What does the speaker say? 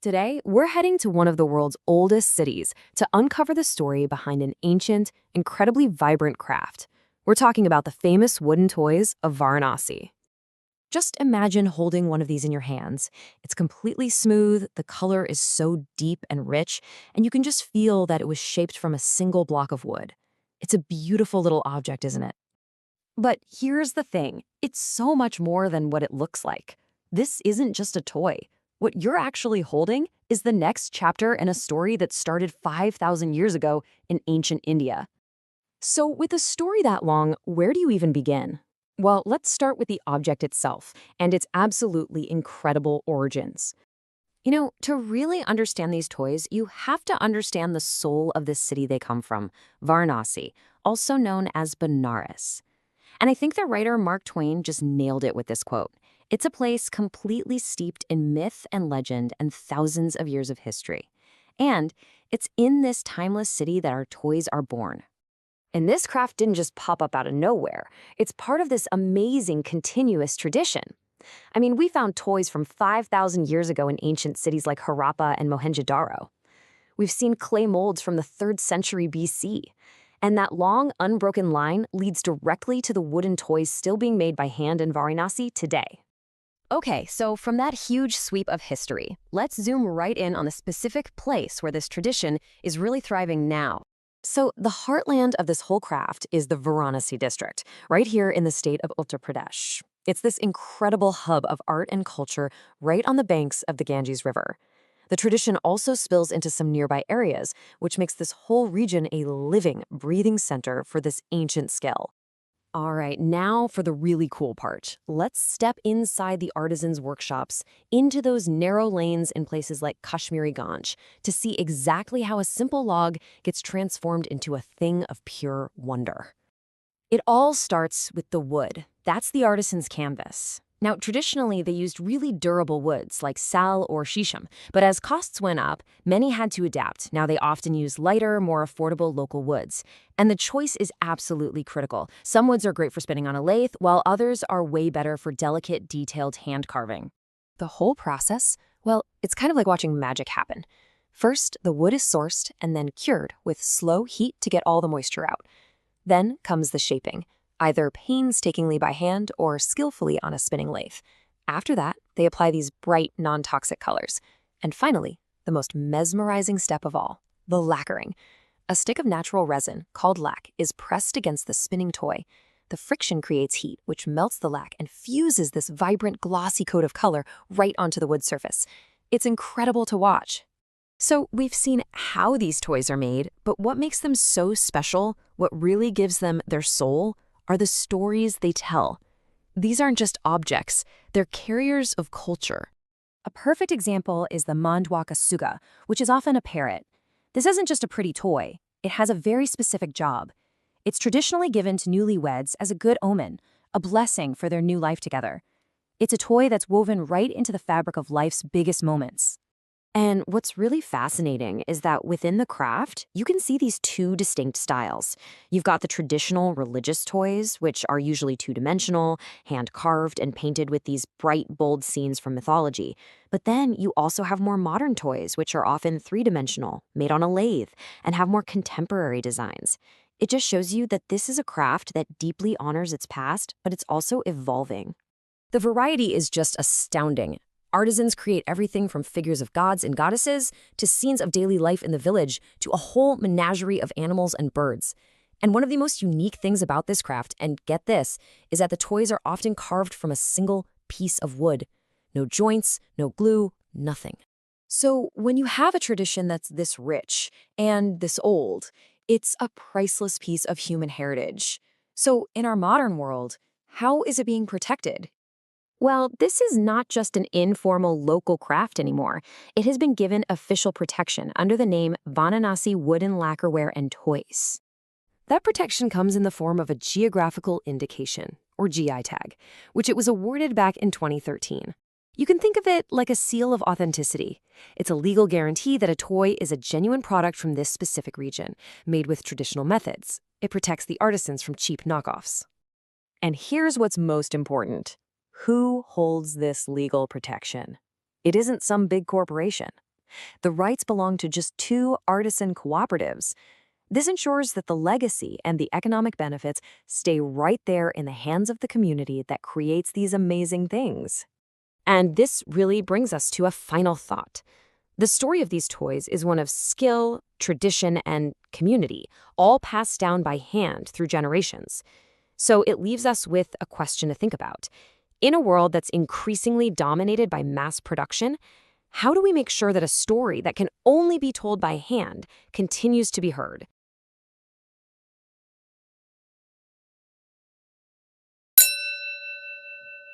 Today, we're heading to one of the world's oldest cities to uncover the story behind an ancient, incredibly vibrant craft. We're talking about the famous wooden toys of Varanasi. Just imagine holding one of these in your hands. It's completely smooth, the color is so deep and rich, and you can just feel that it was shaped from a single block of wood. It's a beautiful little object, isn't it? But here's the thing, it's so much more than what it looks like. This isn't just a toy. What you're actually holding is the next chapter in a story that started 5,000 years ago in ancient India. So, with a story that long, where do you even begin? Well, let's start with the object itself and its absolutely incredible origins. To really understand these toys, you have to understand the soul of this city they come from, Varanasi, also known as Benares. And I think the writer Mark Twain just nailed it with this quote. It's a place completely steeped in myth and legend and thousands of years of history. And it's in this timeless city that our toys are born. And this craft didn't just pop up out of nowhere. It's part of this amazing continuous tradition. I mean, we found toys from 5,000 years ago in ancient cities like Harappa and Mohenjo-daro. We've seen clay molds from the 3rd century BC. And that long, unbroken line leads directly to the wooden toys still being made by hand in Varanasi today. Okay, so from that huge sweep of history, let's zoom right in on the specific place where this tradition is really thriving now. So the heartland of this whole craft is the Varanasi district, right here in the state of Uttar Pradesh. It's this incredible hub of art and culture right on the banks of the Ganges River. The tradition also spills into some nearby areas, which makes this whole region a living, breathing center for this ancient skill. All right, now for the really cool part. Let's step inside the artisans' workshops, into those narrow lanes in places like Kashmiri Ganj, to see exactly how a simple log gets transformed into a thing of pure wonder. It all starts with the wood. That's the artisan's canvas. Now, traditionally, they used really durable woods like sal or shisham, but as costs went up, many had to adapt. Now they often use lighter, more affordable local woods. And the choice is absolutely critical. Some woods are great for spinning on a lathe, while others are way better for delicate, detailed hand carving. The whole process, well, it's kind of like watching magic happen. First, the wood is sourced and then cured with slow heat to get all the moisture out. Then comes the shaping, either painstakingly by hand or skillfully on a spinning lathe. After that, they apply these bright, non-toxic colors. And finally, the most mesmerizing step of all, the lacquering. A stick of natural resin, called lac, is pressed against the spinning toy. The friction creates heat, which melts the lac and fuses this vibrant, glossy coat of color right onto the wood surface. It's incredible to watch. So we've seen how these toys are made, but what makes them so special, what really gives them their soul, are the stories they tell. These aren't just objects, they're carriers of culture. A perfect example is the Mandwaka Suga, which is often a parrot. This isn't just a pretty toy, it has a very specific job. It's traditionally given to newlyweds as a good omen, a blessing for their new life together. It's a toy that's woven right into the fabric of life's biggest moments. And what's really fascinating is that within the craft, you can see these two distinct styles. You've got the traditional religious toys, which are usually two-dimensional, hand-carved and painted with these bright, bold scenes from mythology. But then you also have more modern toys, which are often three-dimensional, made on a lathe, and have more contemporary designs. It just shows you that this is a craft that deeply honors its past, but it's also evolving. The variety is just astounding. Artisans create everything from figures of gods and goddesses to scenes of daily life in the village to a whole menagerie of animals and birds. And one of the most unique things about this craft, and get this, is that the toys are often carved from a single piece of wood. No joints, no glue, nothing. So when you have a tradition that's this rich and this old, it's a priceless piece of human heritage. So in our modern world, how is it being protected? Well, this is not just an informal local craft anymore. It has been given official protection under the name Varanasi Wooden Lacquerware and Toys. That protection comes in the form of a geographical indication, or GI tag, which it was awarded back in 2013. You can think of it like a seal of authenticity. It's a legal guarantee that a toy is a genuine product from this specific region, made with traditional methods. It protects the artisans from cheap knockoffs. And here's what's most important. Who holds this legal protection? It isn't some big corporation. The rights belong to just two artisan cooperatives. This ensures that the legacy and the economic benefits stay right there in the hands of the community that creates these amazing things. And this really brings us to a final thought. The story of these toys is one of skill, tradition, and community, all passed down by hand through generations. So it leaves us with a question to think about. In a world that's increasingly dominated by mass production, how do we make sure that a story that can only be told by hand continues to be heard?